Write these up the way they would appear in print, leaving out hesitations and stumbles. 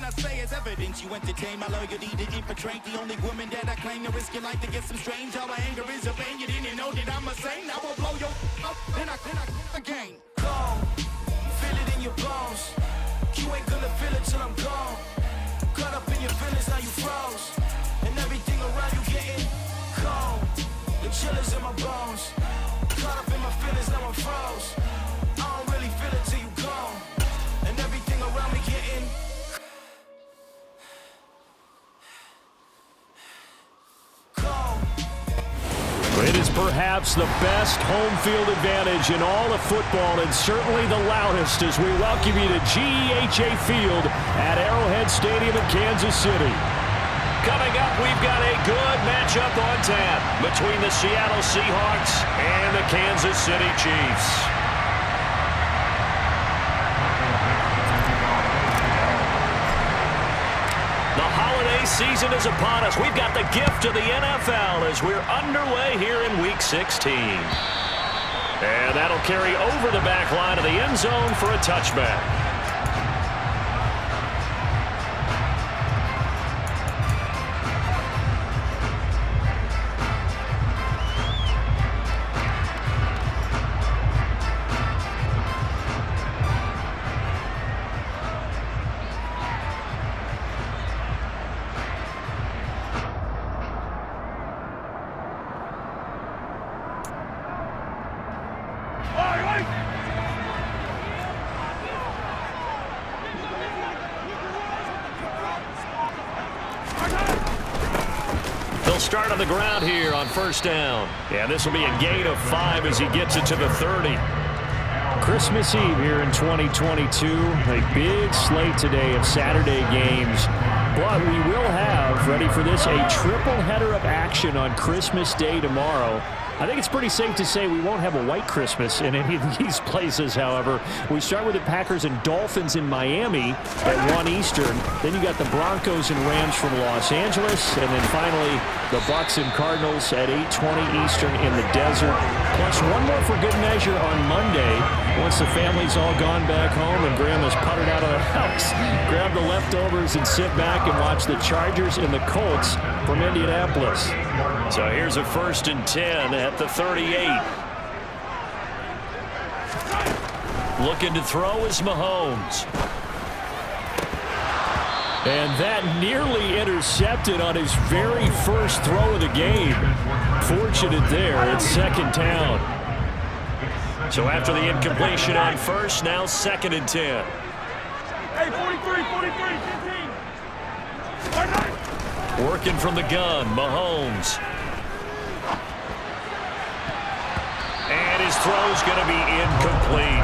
I say is evidence. You entertain my loyalty to infiltrate. The only woman that I claim to risk your life to get some strange. All my anger is a pain. You didn't know that I'm a saint. I will blow your up. Then I again. Gone. Feel it in your bones. You ain't gonna feel it till I'm gone. Caught up in your feelings, now you froze. And everything around you getting cold. The chillers in my bones. Caught up in my feelings, now I'm froze. I don't really feel it till you gone. And everything around me getting cold. It is perhaps the best home field advantage in all of football, and certainly the loudest, as we welcome you to GEHA Field at Arrowhead Stadium in Kansas City. Coming up, we've got a good matchup on tap between the Seattle Seahawks and the Kansas City Chiefs. The holiday season is upon us. We've got the gift of the NFL as we're underway here in Week 16. And that'll carry over the back line of the end zone for a touchback. Start on the ground here on first down. Yeah, this will be a gain of 5 as he gets it to the 30. Christmas Eve here in 2022. A big slate today of Saturday games. But we will have, ready for this, a triple header of action on Christmas Day tomorrow. I think it's pretty safe to say we won't have a white Christmas in any of these places, however. We start with the Packers and Dolphins in Miami at 1 Eastern. Then you got the Broncos and Rams from Los Angeles. And then finally, the Bucks and Cardinals at 8:20 Eastern in the desert. Plus one more for good measure on Monday. Once the family's all gone back home and Grandma's puttered out of the house, grab the leftovers and sit back and watch the Chargers and the Colts from Indianapolis. So here's a 1st and 10 at the 38. Looking to throw is Mahomes. And that nearly intercepted on his very first throw of the game. Fortunate there. It's 2nd down. So after the incompletion on first, now 2nd and 10. Hey, 43, 15. Working from the gun, Mahomes. And his throw's going to be incomplete.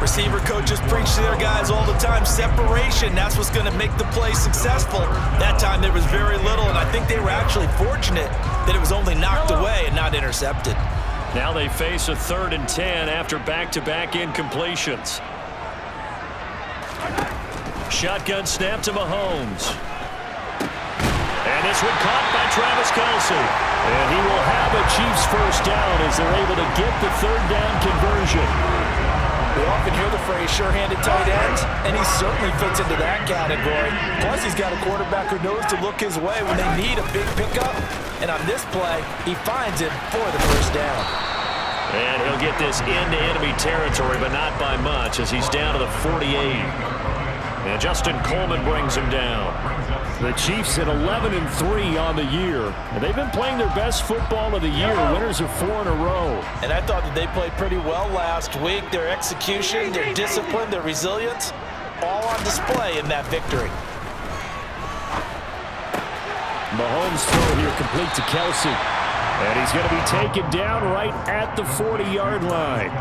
Receiver coaches preach to their guys all the time. Separation, that's what's going to make the play successful. That time there was very little, and I think they were actually fortunate that it was only knocked away and not intercepted. Now they face a 3rd and 10 after back-to-back incompletions. Shotgun snap to Mahomes. And this one caught by Travis Kelce. And he will have a Chiefs 1st down as they're able to get the 3rd down conversion. We often hear the phrase sure-handed tight ends, and he certainly fits into that category. Plus, he's got a quarterback who knows to look his way when they need a big pickup. And on this play, he finds it for the 1st down. And he'll get this into enemy territory, but not by much, as he's down to the 48. And Justin Coleman brings him down. The Chiefs at 11-3 on the year. And they've been playing their best football of the year. Winners of 4 in a row. And I thought that they played pretty well last week. Their execution, their discipline, their resilience, all on display in that victory. Mahomes throw here complete to Kelce. And he's going to be taken down right at the 40-yard line.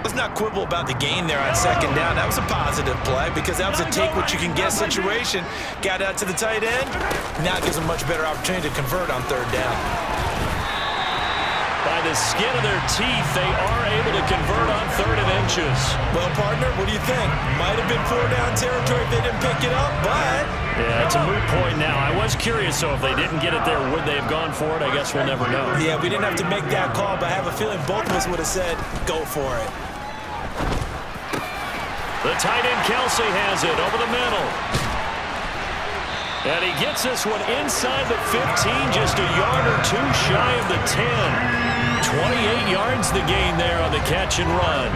Let's not quibble about the gain there on 2nd down. That was a positive play because that was a take-what-you-can-get situation. Got out to the tight end. Now gives them a much better opportunity to convert on 3rd down. By the skin of their teeth, they are able to convert on 3rd and inches. Well, partner, what do you think? Might have been 4-down territory if they didn't pick it up, but... Yeah, it's a moot point now. I was curious, so if they didn't get it there, would they have gone for it? I guess we'll never know. Yeah, we didn't have to make that call, but I have a feeling both of us would have said, go for it. The tight end Kelce has it over the middle. And he gets this one inside the 15, just a yard or two shy of the 10. 28 yards the gain there on the catch and run.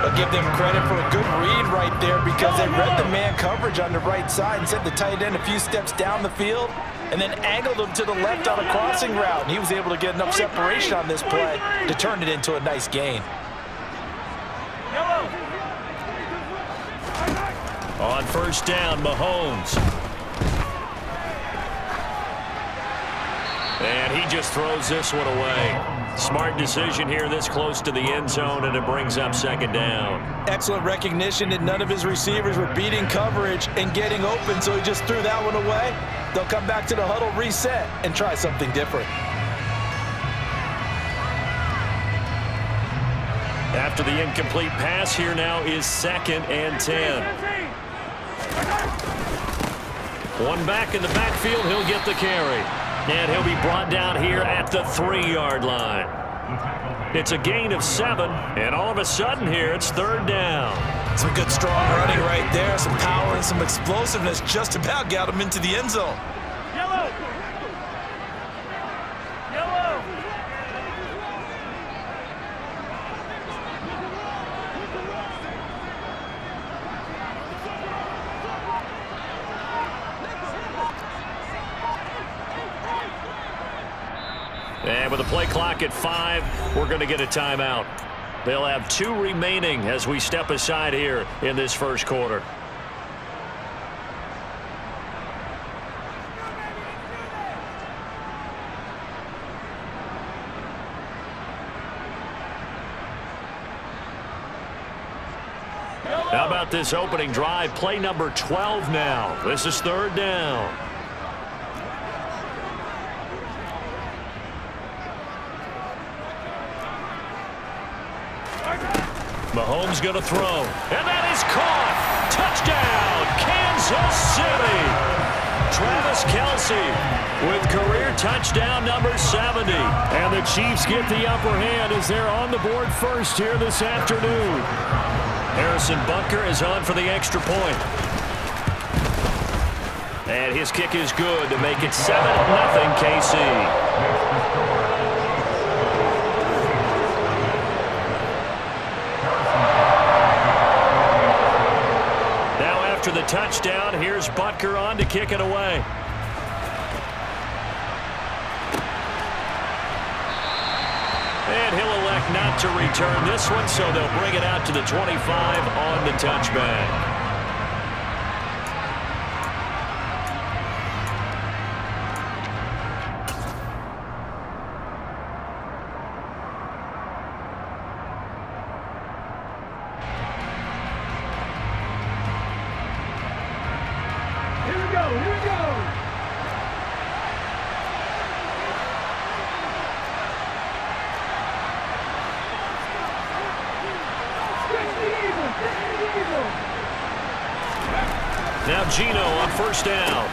I'll give them credit for a good read right there because they read the man coverage on the right side and sent the tight end a few steps down the field and then angled him to the left on a crossing route. And he was able to get enough separation on this play to turn it into a nice gain. On first down, Mahomes. And he just throws this one away. Smart decision here this close to the end zone, and it brings up second down. Excellent recognition that none of his receivers were beating coverage and getting open, so he just threw that one away. They'll come back to the huddle, reset, and try something different. After the incomplete pass, here now is 2nd and 10. One back in the backfield, he'll get the carry. And he'll be brought down here at the 3-yard line. It's a gain of 7, and all of a sudden here, it's 3rd down. Some good strong running right there, some power and some explosiveness just about got him into the end zone. Yellow! Yellow! And with the play clock at 5, we're going to get a timeout. They'll have 2 remaining as we step aside here in this first quarter. How about this opening drive? Play number 12 now. This is 3rd down. Mahomes going to throw, and that is caught. Touchdown, Kansas City. Travis Kelce with career touchdown number 70. And the Chiefs get the upper hand as they're on the board first here this afternoon. Harrison Butker is on for the extra point. And his kick is good to make it 7-0 KC. After the touchdown, here's Butker on to kick it away. And he'll elect not to return this one, so they'll bring it out to the 25 on the touchback. Now Gino on first down.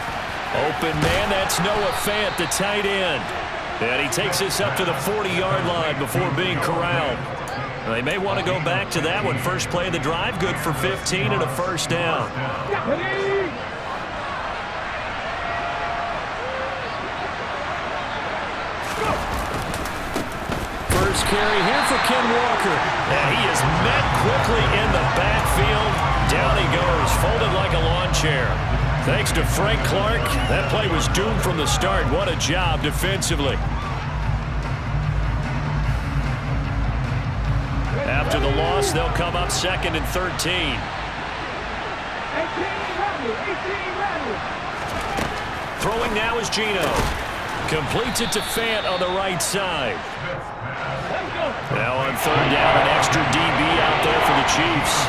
Open man, that's Noah Fant, the tight end. And he takes this up to the 40-yard line before being corralled. They may want to go back to that one. First play of the drive, good for 15 and a first down. First carry here for Ken Walker. And he is met quickly in the backfield. Down he goes, folded like a lawn chair. Thanks to Frank Clark, that play was doomed from the start. What a job defensively. After the loss, they'll come up 2nd and 13. Throwing now is Gino. Completes it to Fant on the right side. Now on 3rd down, an extra DB out there for the Chiefs.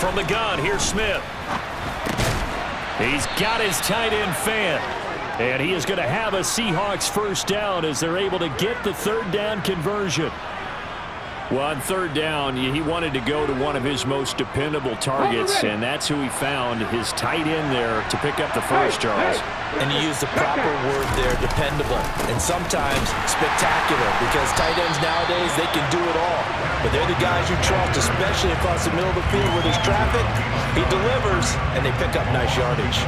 From the gun, here's Smith. He's got his tight end Fant. And he is going to have a Seahawks first down as they're able to get the 3rd down conversion. Well, on third down, he wanted to go to one of his most dependable targets, and that's who he found, his tight end there, to pick up the first, Charles. And you use the proper word there, dependable, and sometimes spectacular, because tight ends nowadays, they can do it all. But they're the guys you trust, especially across the middle of the field where there's traffic. He delivers, and they pick up nice yardage.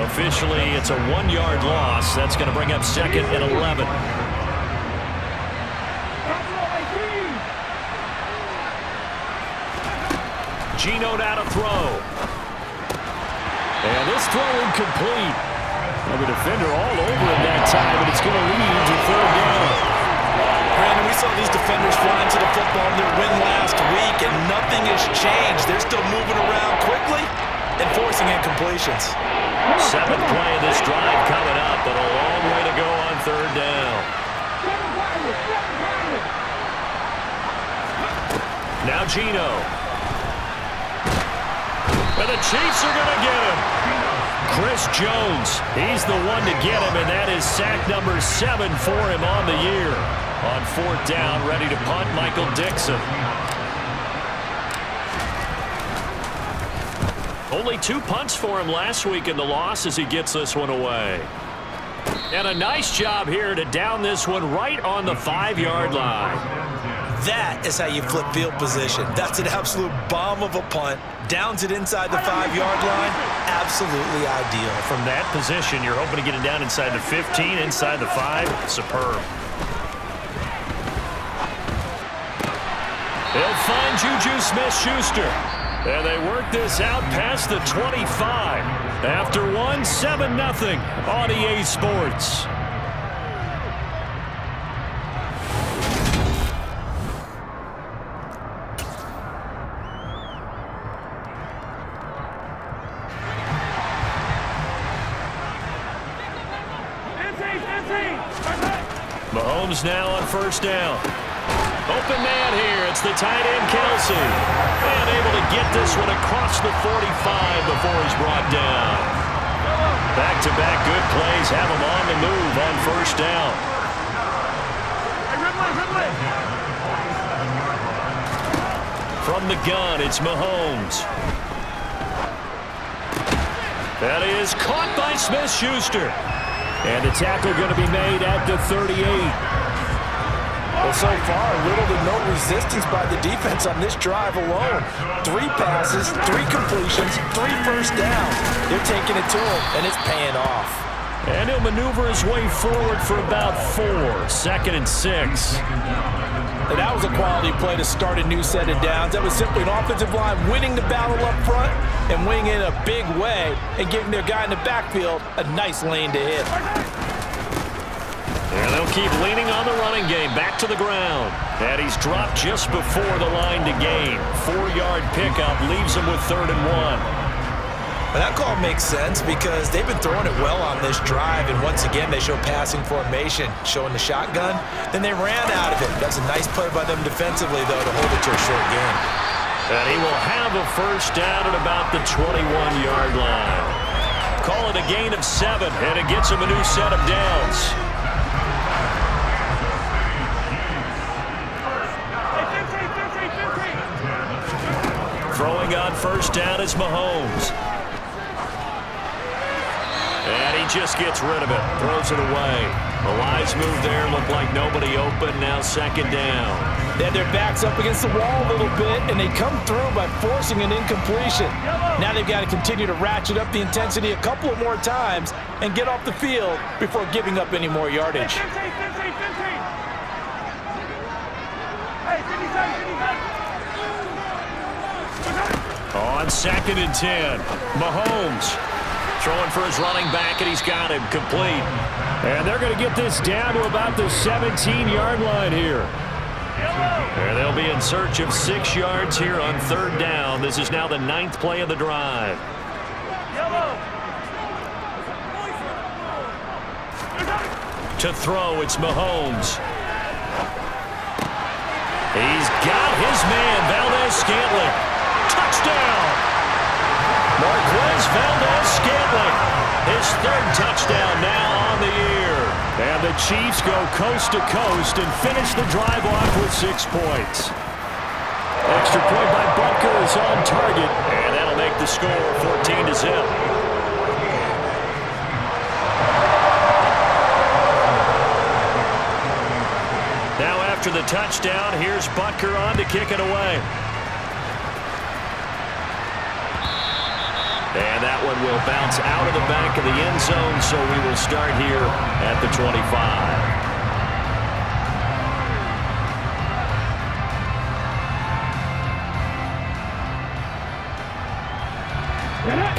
Officially, it's a 1-yard loss. That's going to bring up 2nd and 11. Geno now to throw. And this throw incomplete. Well, the defender all over him that time, but it's going to lead to 3rd down. Brandon, we saw these defenders flying to the football in their win last week, and nothing has changed. They're still moving around quickly and forcing incompletions. 7th play of this drive coming up, but a long way to go on 3rd down. Now Geno. And the Chiefs are going to get him. Chris Jones, he's the one to get him, and that is sack number 7 for him on the year. On 4th down, ready to punt, Michael Dixon. Only 2 punts for him last week in the loss as he gets this one away. And a nice job here to down this one right on the 5-yard line. That is how you flip field position. That's an absolute bomb of a punt. Downs it inside the 5-yard line. Absolutely ideal. From that position, you're hoping to get it down inside the 15, inside the 5. Superb. They'll find Juju Smith-Schuster. And they work this out past the 25. After 7-0 on EA Sports. Mahomes now on 1st down. Open man here. It's the tight end, Kelsey. And able to get this one across the 45 before he's brought down. Back-to-back good plays have him on the move on 1st down. From the gun, it's Mahomes. That is caught by Smith-Schuster. And the tackle going to be made at the 38. Well, so far, little to no resistance by the defense on this drive alone. 3 passes, 3 completions, 3 first downs. They're taking it to him, and it's paying off. And he'll maneuver his way forward for about 4. 2nd and 6. And that was a quality play to start a new set of downs. That was simply an offensive line winning the battle up front and winning in a big way and giving their guy in the backfield a nice lane to hit. And they'll keep leaning on the running game. Back to the ground. And he's dropped just before the line to gain. 4-yard pickup leaves him with 3rd and 1. Well, that call makes sense because they've been throwing it well on this drive, and once again they show passing formation, showing the shotgun. Then they ran out of it. That's a nice play by them defensively, though, to hold it to a short game. And he will have a 1st down at about the 21-yard line. Call it a gain of 7, and it gets him a new set of downs. Throwing on 1st down is Mahomes. And he just gets rid of it. Throws it away. A wise move there. Looked like nobody open. Now 2nd down. They had their backs up against the wall a little bit, and they come through by forcing an incompletion. Now they've got to continue to ratchet up the intensity a couple of more times and get off the field before giving up any more yardage. On 2nd and 10, Mahomes throwing for his running back, and he's got him complete. And they're going to get this down to about the 17-yard line here. And they'll be in search of 6 yards here on 3rd down. This is now the 9th play of the drive. To throw, it's Mahomes. He's got his man, Valdez-Scantling. Touchdown! Marquez Valdez-Scantling, his 3rd touchdown now on the year. And the Chiefs go coast to coast and finish the drive off with 6 points. Extra point by Butker is on target, and that'll make the score 14-0. Now after the touchdown, here's Butker on to kick it away. And that one will bounce out of the back of the end zone, so we will start here at the 25.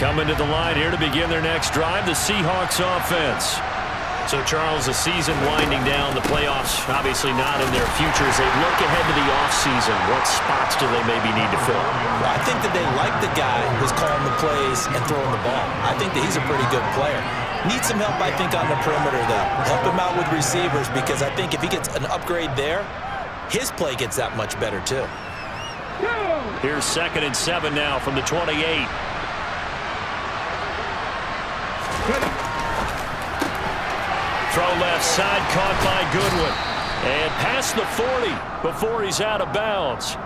Coming to the line here to begin their next drive, the Seahawks offense. So, Charles, the season winding down, the playoffs obviously not in their future. As they look ahead to the offseason, what spots do they maybe need to fill? Well, I think that they like the guy who's calling the plays and throwing the ball. I think that he's a pretty good player. Needs some help, I think, on the perimeter, though. Help him out with receivers, because I think if he gets an upgrade there, his play gets that much better, too. Here's 2nd and 7 now from the 28. Throw left side, caught by Goodwin. And past the 40 before he's out of bounds.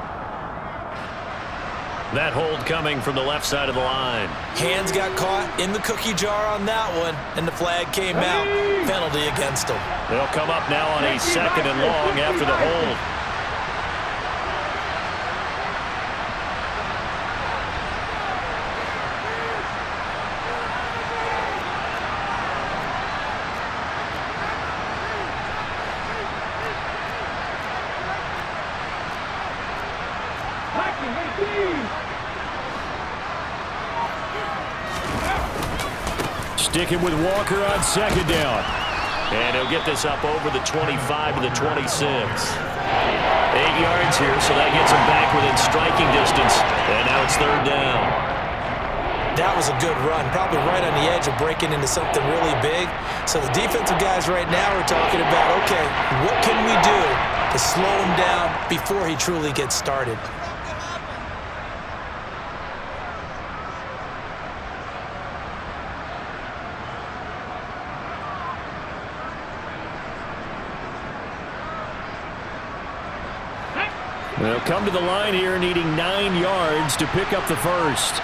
That hold coming from the left side of the line. Hands got caught in the cookie jar on that one, and the flag came out. Penalty against him. They'll come up now on a 2nd and long after the hold. Sticking with Walker on 2nd down. And he'll get this up over the 25 to the 26. 8 yards here, so that gets him back within striking distance. And now it's 3rd down. That was a good run, probably right on the edge of breaking into something really big. So the defensive guys right now are talking about, okay, what can we do to slow him down before he truly gets started? They'll come to the line here needing 9 yards to pick up the first.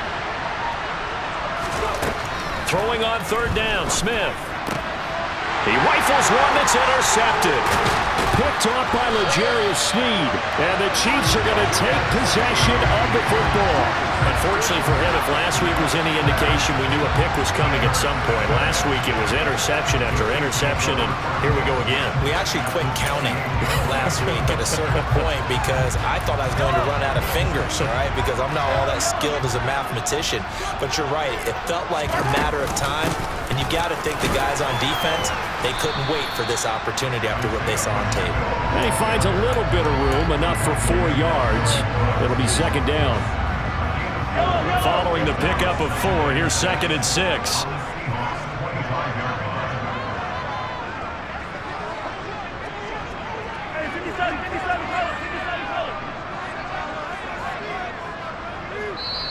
Throwing on 3rd down, Smith. He rifles one that's intercepted. Picked off by L'Jarius Sneed. And the Chiefs are going to take possession of the football. Unfortunately for him, if last week was any indication, we knew a pick was coming at some point. Last week it was interception after interception, and here we go again. We actually quit counting last week at a certain point because I thought I was going to run out of fingers, all right, because I'm not all that skilled as a mathematician. But you're right. It felt like a matter of time, and you got to think the guys on defense, they couldn't wait for this opportunity after what they saw on tape. And he finds a little bit of room, enough for 4 yards. It'll be 2nd down. Following the pickup of 4, here's 2nd and 6.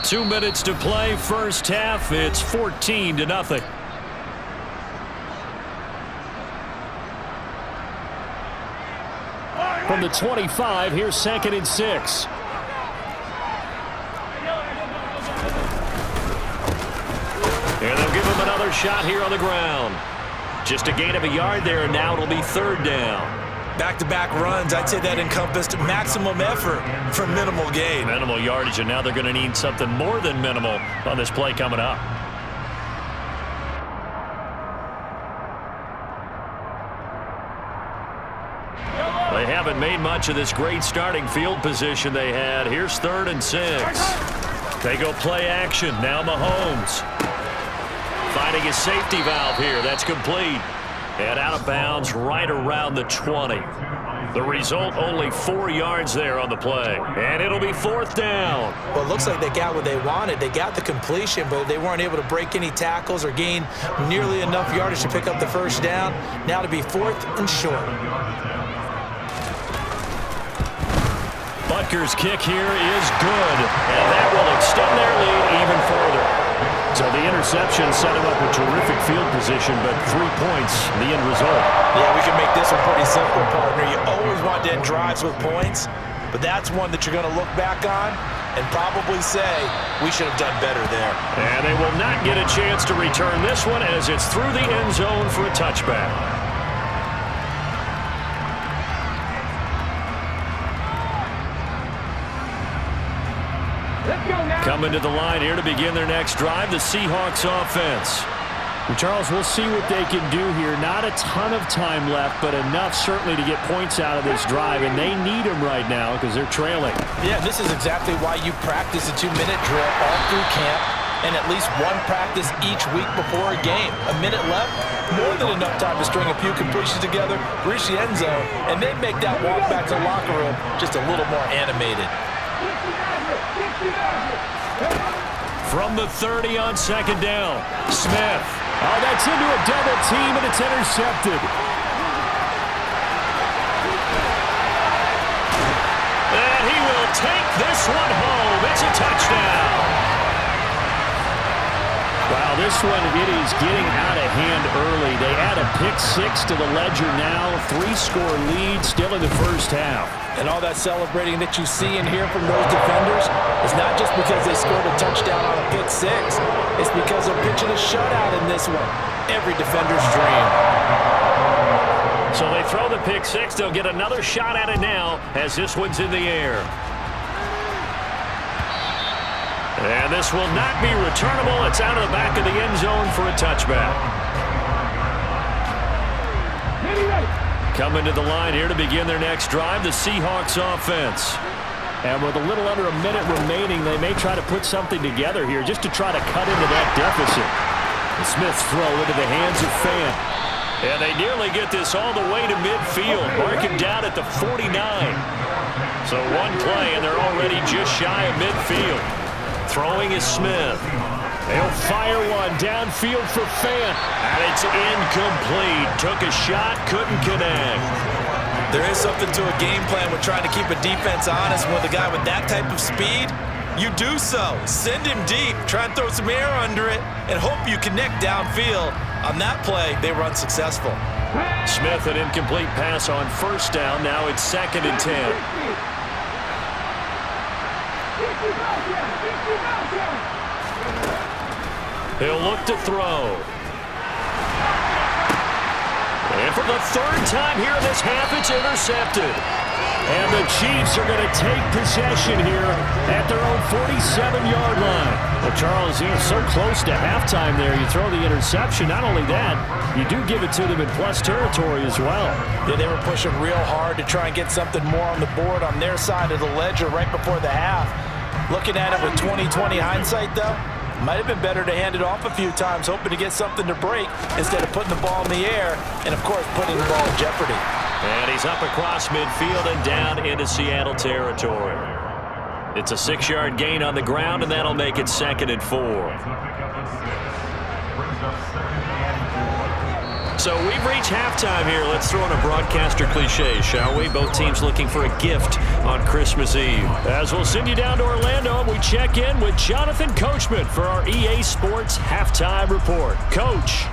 Two minutes to play, first half. It's 14-0. From the 25, here's 2nd and 6. And they'll give him another shot here on the ground. Just a gain of a yard there, and now it'll be 3rd down. Back-to-back runs, I'd say that encompassed maximum effort for minimal gain. Minimal yardage, and now they're going to need something more than minimal on this play coming up. They haven't made much of this great starting field position they had. Here's 3rd and 6. They go play action. Now Mahomes. Finding his safety valve here. That's complete. And out of bounds right around the 20. The result, only 4 yards there on the play. And it'll be 4th down. Well, it looks like they got what they wanted. They got the completion, but they weren't able to break any tackles or gain nearly enough yardage to pick up the first down. Now to be 4th and short. Butker's kick here is good, and that will extend their lead even further. So the interception set him up with terrific field position, but 3 points, the end result. Yeah, we can make this one pretty simple, partner. You always want to end drives with points. but that's one that you're going to look back on and probably say, we should have done better there. And they will not get a chance to return this one as it's through the end zone for a touchback. Coming to the line here to begin their next drive, the Seahawks offense. Well, Charles, we'll see what they can do here. Not a ton of time left, but enough certainly to get points out of this drive, and they need them right now because they're trailing. Yeah, this is exactly why you practice a 2-minute drill all through camp and at least one practice each week before a game. A minute left, more than enough time to string a few completions together, reach the end zone, and then make that walk back to the locker room just a little more animated. From the 30 on second down, Smith. Oh, that's into a double team, and it's intercepted. And he will take this one home. It's a touchdown. Wow, this one, it is getting out of hand early. They add a pick six to the ledger now. 3-score lead still in the first half. And all that celebrating that you see and hear from those defenders is not just because they scored a touchdown on a pick six. It's because they're pitching a shutout in this one. Every defender's dream. So they throw the pick six. They'll get another shot at it now as this one's in the air. And this will not be returnable. It's out of the back of the end zone for a touchback. Coming to the line here to begin their next drive, the Seahawks offense. And with a little under a minute remaining, they may try to put something together here just to try to cut into that deficit. The Smith's throw into the hands of Fan. And they nearly get this all the way to midfield. Mark him down at the 49. So one play, and they're already just shy of midfield. Throwing is Smith. They'll fire one downfield for Fan. And it's incomplete. Took a shot, couldn't connect. There is something to a game plan with trying to keep a defense honest. With a guy with that type of speed, you do so. Send him deep, try and throw some air under it, and hope you connect downfield. On that play, they were unsuccessful. Smith, an incomplete pass on first down. Now it's 2nd and 10. He'll look to throw. And for the 3rd time here in this half, it's intercepted. And the Chiefs are going to take possession here at their own 47-yard line. Well, Charles, so close to halftime there. You throw the interception. Not only that, you do give it to them in plus territory as well. Yeah, they were pushing real hard to try and get something more on the board on their side of the ledger right before the half. Looking at it with 20/20 hindsight, though, might have been better to hand it off a few times, hoping to get something to break instead of putting the ball in the air and, of course, putting the ball in jeopardy. And he's up across midfield and down into Seattle territory. It's a 6-yard gain on the ground, and that'll make it 2nd and 4. So we've reached halftime here. Let's throw in a broadcaster cliche, shall we? Both teams looking for a gift on Christmas Eve. As we'll send you down to Orlando, and we check in with Jonathan Coachman for our EA Sports Halftime Report. Coach.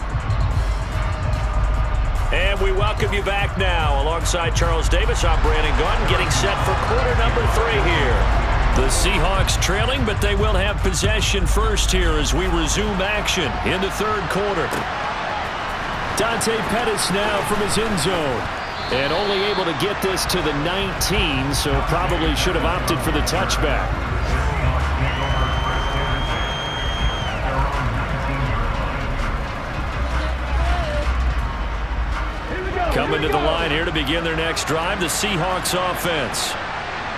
And we welcome you back now. Alongside Charles Davis, I'm Brandon Gaudin, getting set for quarter number 3 here. The Seahawks trailing, but they will have possession first here as we resume action in the 3rd quarter. Dante Pettis now from his end zone. And only able to get this to the 19, so probably should have opted for the touchback. Coming to the line here to begin their next drive, the Seahawks offense.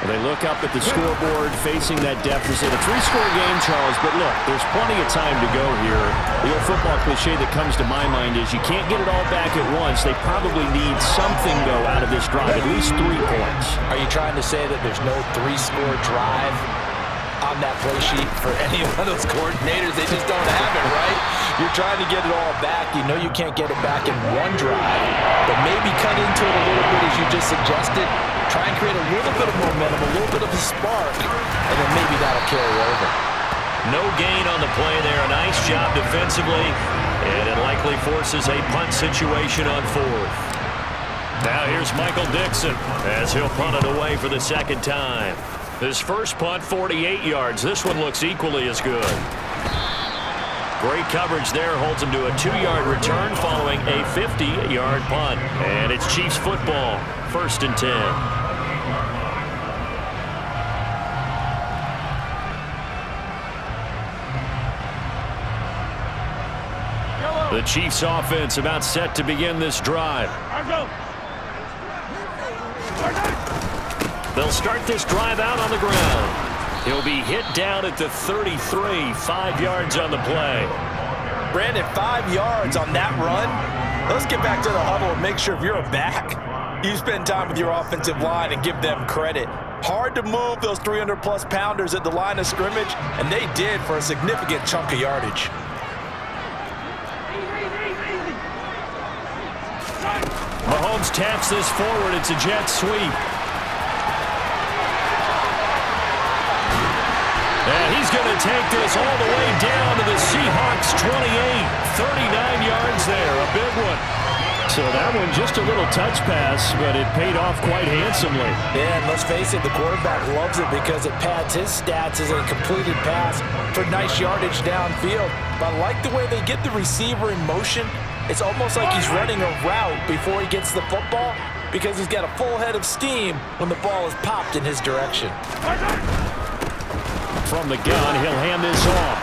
Well, they look up at the scoreboard facing that deficit. A 3-score game, Charles, but look, there's plenty of time to go here. The old football cliche that comes to my mind is you can't get it all back at once. They probably need something, though, out of this drive, at least 3 points. Are you trying to say that there's no 3-score drive on that play sheet for any one of those coordinators? They just don't have it, right? You're trying to get it all back. You know you can't get it back in one drive, but maybe cut into it a little bit as you just suggested. Try and create a little bit of momentum, a little bit of a spark, and then maybe that'll carry over. No gain on the play there. A nice job defensively, and it likely forces a punt situation on 4th. Now here's Michael Dixon as he'll punt it away for the second time. His first punt, 48 yards. This one looks equally as good. Great coverage there, holds him to a 2-yard return following a 50-yard punt. And it's Chiefs football, 1st and 10. The Chiefs offense about set to begin this drive. They'll start this drive out on the ground. He'll be hit down at the 33, 5 yards on the play. Brandon, 5 yards on that run. Let's get back to the huddle and make sure if you're a back, you spend time with your offensive line and give them credit. Hard to move those 300-plus pounders at the line of scrimmage, and they did for a significant chunk of yardage. Mahomes taps this forward. It's a jet sweep. And he's going to take this all the way down to the Seahawks 28. 39 yards there. A big one. So that one just a little touch pass, but it paid off quite handsomely. Yeah, and let's face it, the quarterback loves it because it pads his stats as a completed pass for nice yardage downfield. But I like the way they get the receiver in motion. It's almost like he's running a route before he gets the football because he's got a full head of steam when the ball is popped in his direction. From the gun, he'll hand this off.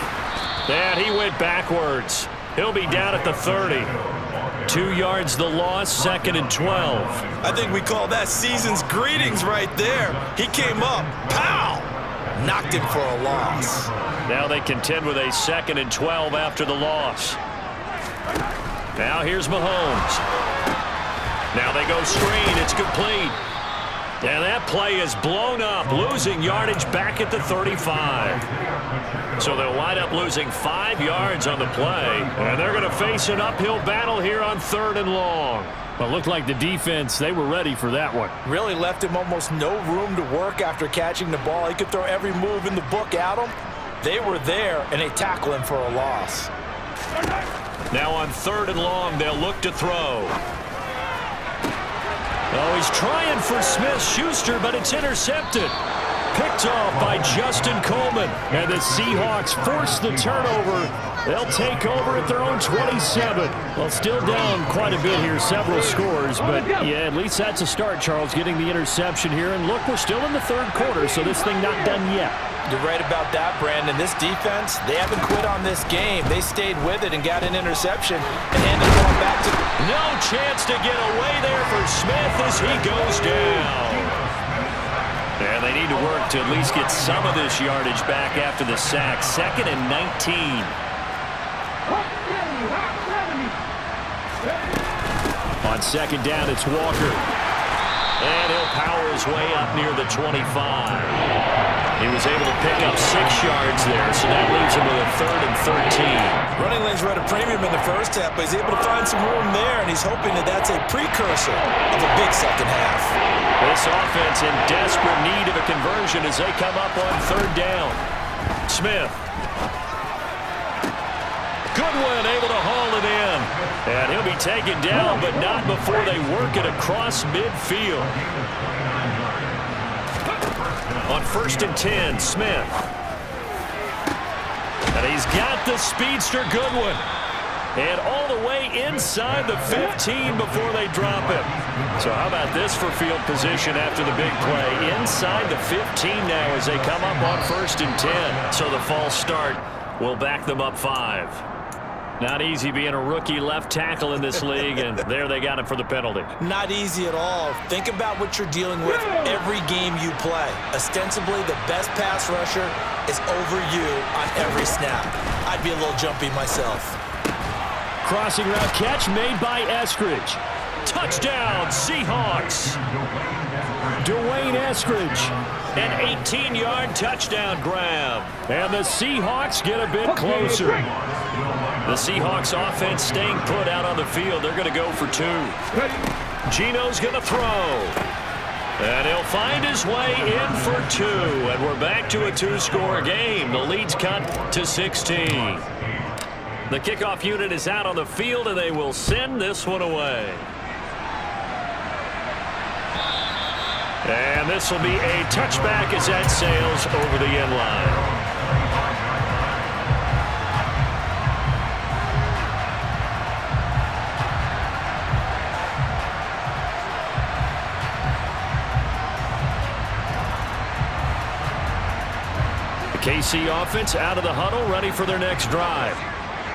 And he went backwards. He'll be down at the 30. 2 yards the loss, 2nd and 12. I think we call that season's greetings right there. He came up, pow! Knocked him for a loss. Now they contend with a 2nd and 12 after the loss. Now here's Mahomes. Now they go screen. It's complete. And that play is blown up, losing yardage back at the 35. So they'll wind up losing 5 yards on the play. And they're going to face an uphill battle here on 3rd and long. Well, it looked like the defense, they were ready for that one. Really left him almost no room to work after catching the ball. He could throw every move in the book at him. They were there, and they tackle him for a loss. Now on 3rd and long, they'll look to throw. Oh, he's trying for Smith-Schuster, but it's intercepted. Picked off by Justin Coleman. And the Seahawks force the turnover. They'll take over at their own 27. Well, still down quite a bit here, several scores. But, yeah, at least that's a start, Charles, getting the interception here. And, look, we're still in the 3rd quarter, so this thing not done yet. You're right about that, Brandon. This defense, they haven't quit on this game. They stayed with it and got an interception and handed the ball back to... No chance to get away there for Smith as he goes down. And they need to work to at least get some of this yardage back after the sack. 2nd and 19. On 2nd down, it's Walker. And he'll power his way up near the 25. He was able to pick up 6 yards there, so that leaves him with a 3rd and 13. Running lanes were at a premium in the first half, but he's able to find some room there, and he's hoping that that's a precursor of a big second half. This offense in desperate need of a conversion as they come up on 3rd down. Smith. Goodwin able to haul it in. And he'll be taken down, but not before they work it across midfield. On 1st and 10, Smith. And he's got the speedster Goodwin. And all the way inside the 15 before they drop him. So how about this for field position after the big play? Inside the 15 now as they come up on 1st and 10. So the false start will back them up 5. Not easy being a rookie left tackle in this league, and there they got him for the penalty. Not easy at all. Think about what you're dealing with every game you play. Ostensibly, the best pass rusher is over you on every snap. I'd be a little jumpy myself. Crossing route catch made by Eskridge. Touchdown, Seahawks. Dwayne Eskridge. An 18-yard touchdown grab. And the Seahawks get a bit closer. The Seahawks offense staying put out on the field. They're going to go for 2. Gino's going to throw. And he'll find his way in for 2. And we're back to a 2-score game. The lead's cut to 16. The kickoff unit is out on the field, and they will send this one away. And this will be a touchback as that sails over the end line. KC offense out of the huddle, ready for their next drive.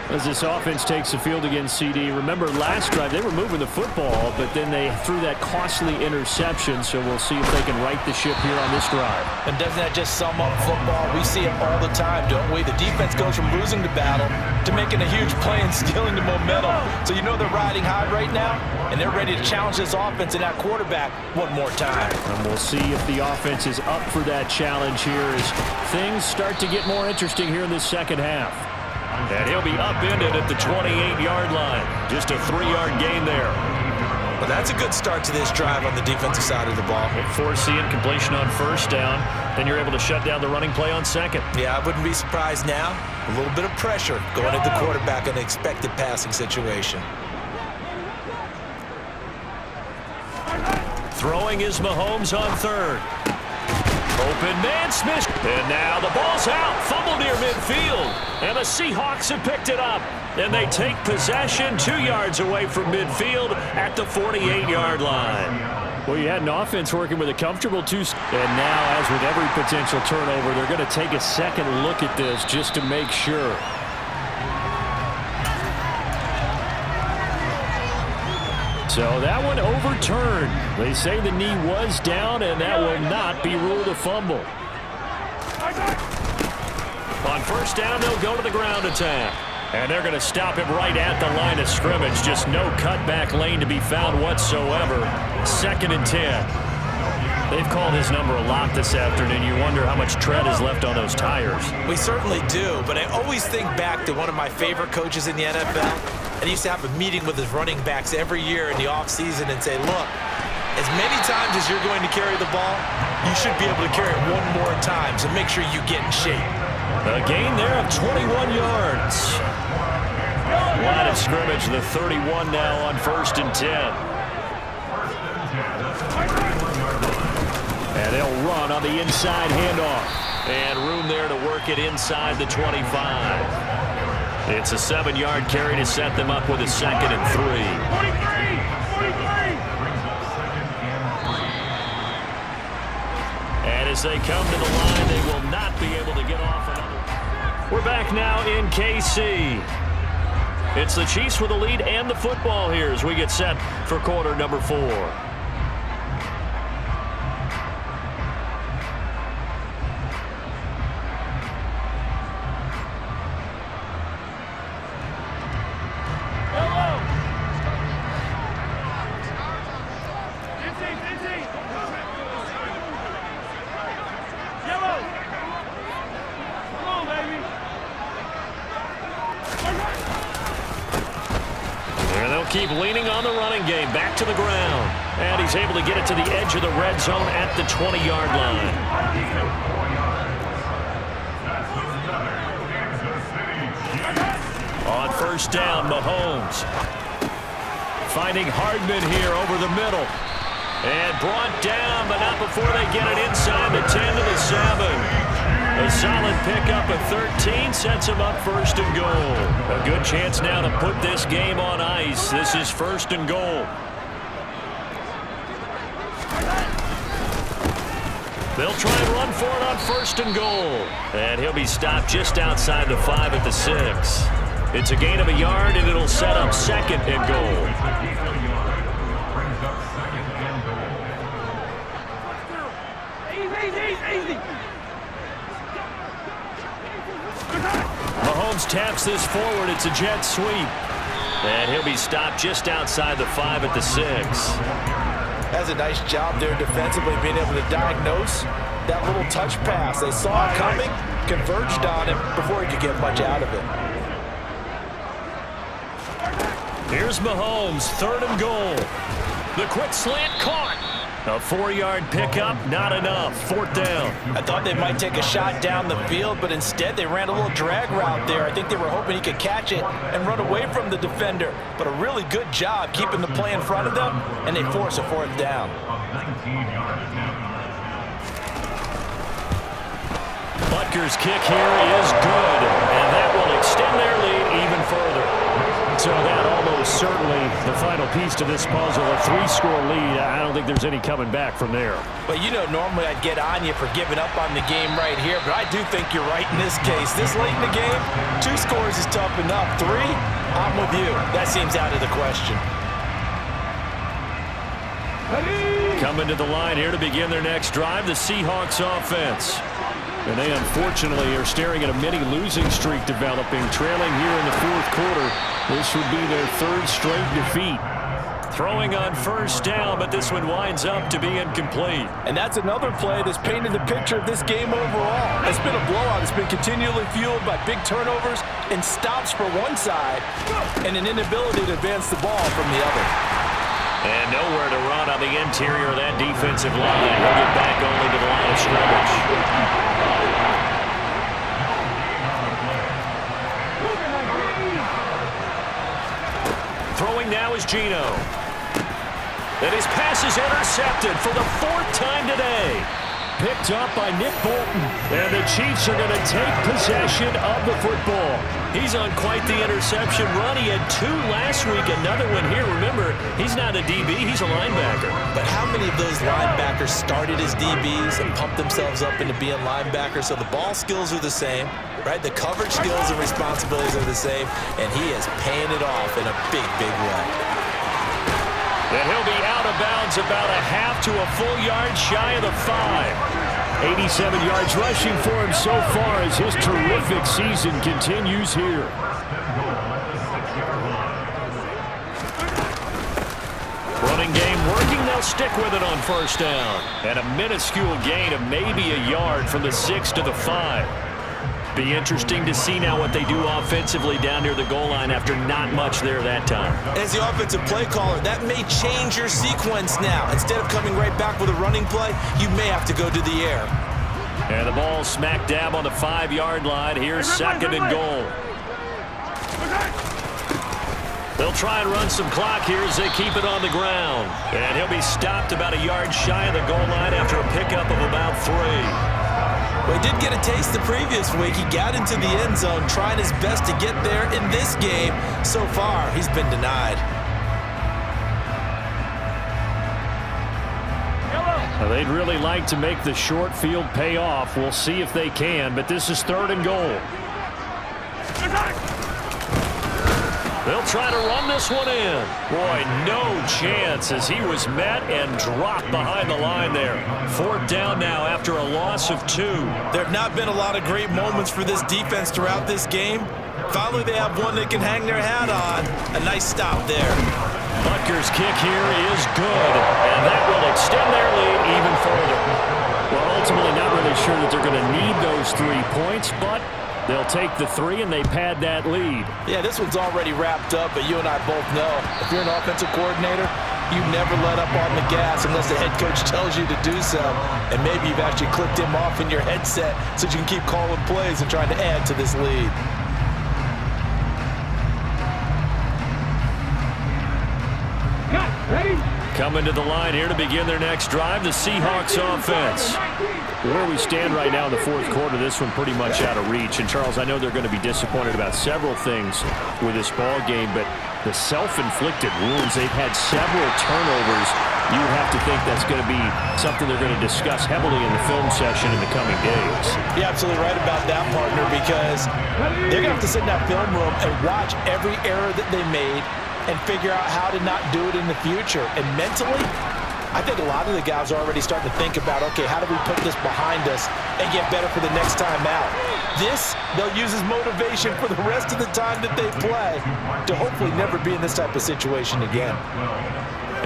As this offense takes the field against CD, remember last drive they were moving the football, but then they threw that costly interception, so we'll see if they can right the ship here on this drive. And doesn't that just sum up football? We see it all the time, don't we? The defense goes from losing the battle to making a huge play and stealing the momentum. So you know they're riding high right now, and they're ready to challenge this offense and that quarterback one more time. And we'll see if the offense is up for that challenge here as things start to get more interesting here in this second half. And he'll be upended at the 28-yard line. Just a 3-yard gain there. Well, that's a good start to this drive on the defensive side of the ball. Force incompletion on first down. Then you're able to shut down the running play on second. Yeah, I wouldn't be surprised now. A little bit of pressure going at the quarterback in an expected passing situation. Throwing is Mahomes on third. Open man, Smith. And now the ball's out. Fumble near midfield. And the Seahawks have picked it up. And they take possession 2 yards away from midfield at the 48-yard line. Well, you had an offense working with a comfortable two. And now, as with every potential turnover, they're going to take a second look at this just to make sure. So that one overturned. They say the knee was down, and that will not be ruled a fumble. On first down, they'll go to the ground attack. And they're going to stop him right at the line of scrimmage. Just no cutback lane to be found whatsoever. 2nd and 10. They've called his number a lot this afternoon. You wonder how much tread is left on those tires. We certainly do, but I always think back to one of my favorite coaches in the NFL. And he used to have a meeting with his running backs every year in the offseason and say, look, as many times as you're going to carry the ball, you should be able to carry it one more time, so make sure you get in shape. A gain there of 21 yards. Line of scrimmage, the 31 now on 1st and 10. And they'll run on the inside handoff. And room there to work it inside the 25. It's a 7-yard carry to set them up with a 2nd and 3. 43! And as they come to the line, they will not be able to get off another. We're back now in KC. It's the Chiefs with the lead and the football here as we get set for quarter number 4. Keep leaning on the running game. Back to the ground. And he's able to get it to the edge of the red zone at the 20-yard line. On first down, Mahomes. Finding Hardman here over the middle. And brought down, but not before they get it inside the 10 to the 7. A solid pickup of 13 sets him up 1st and goal. A good chance now to put this game on ice. This is 1st and goal. They'll try and run for it on 1st and goal. And he'll be stopped just outside the 5 at the 6. It's a gain of a yard, and it'll set up 2nd and goal. Mahomes taps this forward. It's a jet sweep. And he'll be stopped just outside the 5 at the 6. That's a nice job there defensively, being able to diagnose that little touch pass. They saw it coming, converged on him before he could get much out of it. Here's Mahomes, 3rd and goal. The quick slant caught. A 4-yard pickup, not enough. 4th down. I thought they might take a shot down the field, but instead they ran a little drag route there. I think they were hoping he could catch it and run away from the defender. But a really good job keeping the play in front of them, and they force a 4th down. Butker's kick here is good, and that will extend their lead even further. So that almost certainly the final piece to this puzzle, a 3-score lead. I don't think there's any coming back from there. But you know, normally I'd get on you for giving up on the game right here, but I do think you're right in this case. This late in the game, 2 scores is tough enough. 3, I'm with you. That seems out of the question. Coming to the line here to begin their next drive, the Seahawks offense. And they unfortunately are staring at a mini losing streak developing, trailing here in the 4th quarter. This would be their 3rd straight defeat. Throwing on 1st down, but this one winds up to be incomplete. And that's another play that's painted the picture of this game overall. It's been a blowout. It's been continually fueled by big turnovers and stops for one side and an inability to advance the ball from the other. And nowhere to run on the interior of that defensive line. He'll get back only to the line of scrimmage. Throwing now is Geno. And his pass is intercepted for the 4th time today. Picked up by Nick Bolton. And the Chiefs are going to take possession of the football. He's on quite the interception run. He had 2 last week, another one here. Remember, he's not a DB, he's a linebacker. But how many of those linebackers started as DBs and pumped themselves up into being linebackers? So the ball skills are the same, right? The coverage skills and responsibilities are the same, and he is paying it off in a big, big way. And he'll be out of bounds about a half to a full yard shy of the 5. 87 yards rushing for him so far as his terrific season continues here. Running game working. They'll stick with it on 1st down. And a minuscule gain of maybe a yard from the 6 to the 5. Be interesting to see now what they do offensively down near the goal line after not much there that time. As the offensive play caller, that may change your sequence now. Instead of coming right back with a running play, you may have to go to the air. And the ball smack dab on the 5-yard line. Here's 2nd and goal. They'll try and run some clock here as they keep it on the ground. And he'll be stopped about a yard shy of the goal line after a pickup of about 3. Well, he did get a taste the previous week. He got into the end zone, trying his best to get there in this game. So far, he's been denied. Well, they'd really like to make the short field pay off. We'll see if they can, but this is 3rd and goal. They'll try to run this one in. Boy, no chance as he was met and dropped behind the line there. 4th down now after a loss of 2. There have not been a lot of great moments for this defense throughout this game. Finally, they have one they can hang their hat on. A nice stop there. Butker's kick here is good, and that will extend their lead even further. Well, ultimately not really sure that they're going to need those 3 points, but they'll take the 3 and they pad that lead. Yeah, this one's already wrapped up, but you and I both know if you're an offensive coordinator, you never let up on the gas unless the head coach tells you to do so. And maybe you've actually clicked him off in your headset so you can keep calling plays and trying to add to this lead. Coming to the line here to begin their next drive, the Seahawks offense. Where we stand right now in the 4th quarter, this one pretty much out of reach. And, Charles, I know they're going to be disappointed about several things with this ball game, but the self-inflicted wounds, they've had several turnovers. You have to think that's going to be something they're going to discuss heavily in the film session in the coming days. You're absolutely right about that, partner, because they're going to have to sit in that film room and watch every error that they made and figure out how to not do it in the future. And mentally, I think a lot of the guys are already starting to think about, okay, how do we put this behind us and get better for the next time out? This, they'll use as motivation for the rest of the time that they play to hopefully never be in this type of situation again.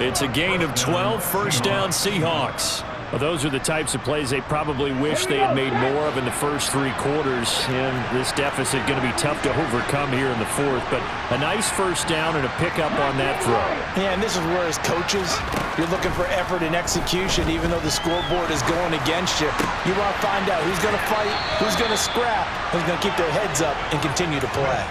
It's a gain of 12, 1st down Seahawks. Well, those are the types of plays they probably wish they had made more of in the first 3 quarters. And this deficit going to be tough to overcome here in the 4th. But a nice 1st down and a pickup on that throw. Yeah, and this is where as coaches, You're looking for effort and execution, even though the scoreboard is going against you. You want to find out who's going to fight, who's going to scrap, who's going to keep their heads up and continue to play.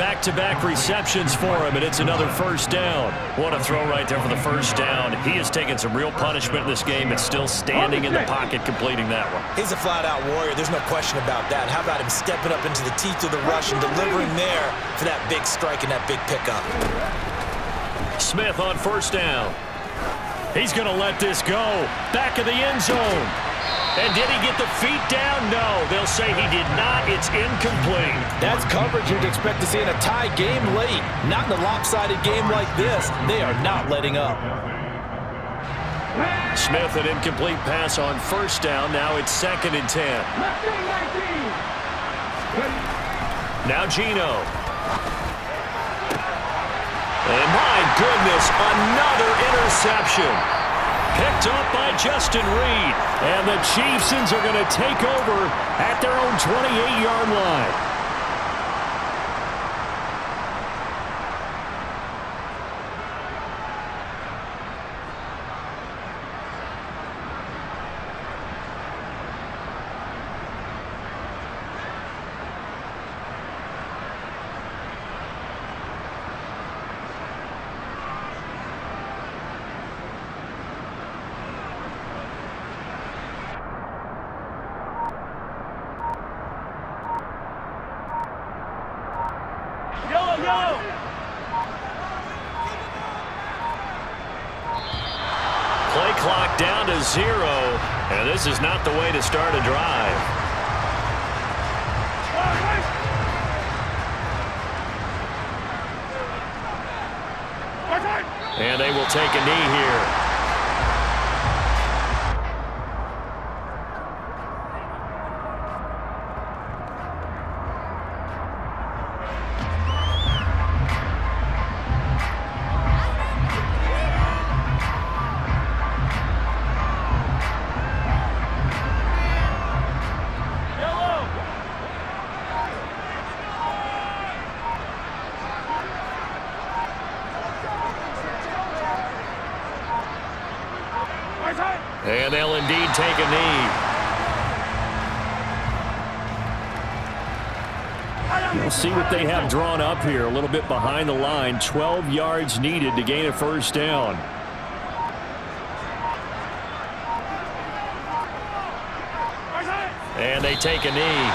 Back-to-back receptions for him, and it's another first down. What a throw right there for the first down. He has taken some real punishment in this game, but still standing in the pocket, completing that one. He's a flat-out warrior. There's no question about that. How about him stepping up into the teeth of the rush and delivering there for that big strike and that big pickup? Smith on first down. He's going to let this go. Back of the end zone. And did he get the feet down? No. They'll say he did not. It's incomplete. That's coverage you'd expect to see in a tie game late. Not in a lopsided game like this. They are not letting up. Smith, an incomplete pass on first down. Now it's 2nd and 10. Now Geno. And my goodness, another interception. Picked up by Justin Reed. And the Chiefs are going to take over at their own 28-yard line. Play clock down to 0, and this is not the way to start a drive. And they will take a knee here. And they'll indeed take a knee. We'll see what they have drawn up here. A little bit behind the line. 12 yards needed to gain a first down. And they take a knee.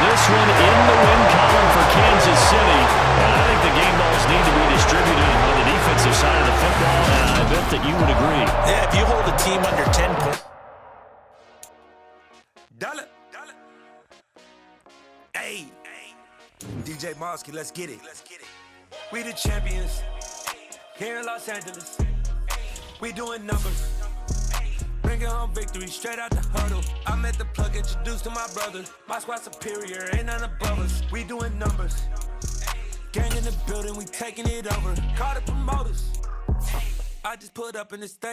This one in the win column for Kansas City. And I think the game balls need to be distributed on the defensive side of the football, and I bet that you would agree. Yeah, if you hold a team under 10 points. Dollar. Hey. DJ Mosky, let's get it. We the champions here in Los Angeles. We doing numbers. Bringing home victory straight out the huddle. I met the plug, introduced to my brother. My squad superior, ain't none above us. We doing numbers. Gang in the building, we taking it over. Call the promoters. I just put up in this thing.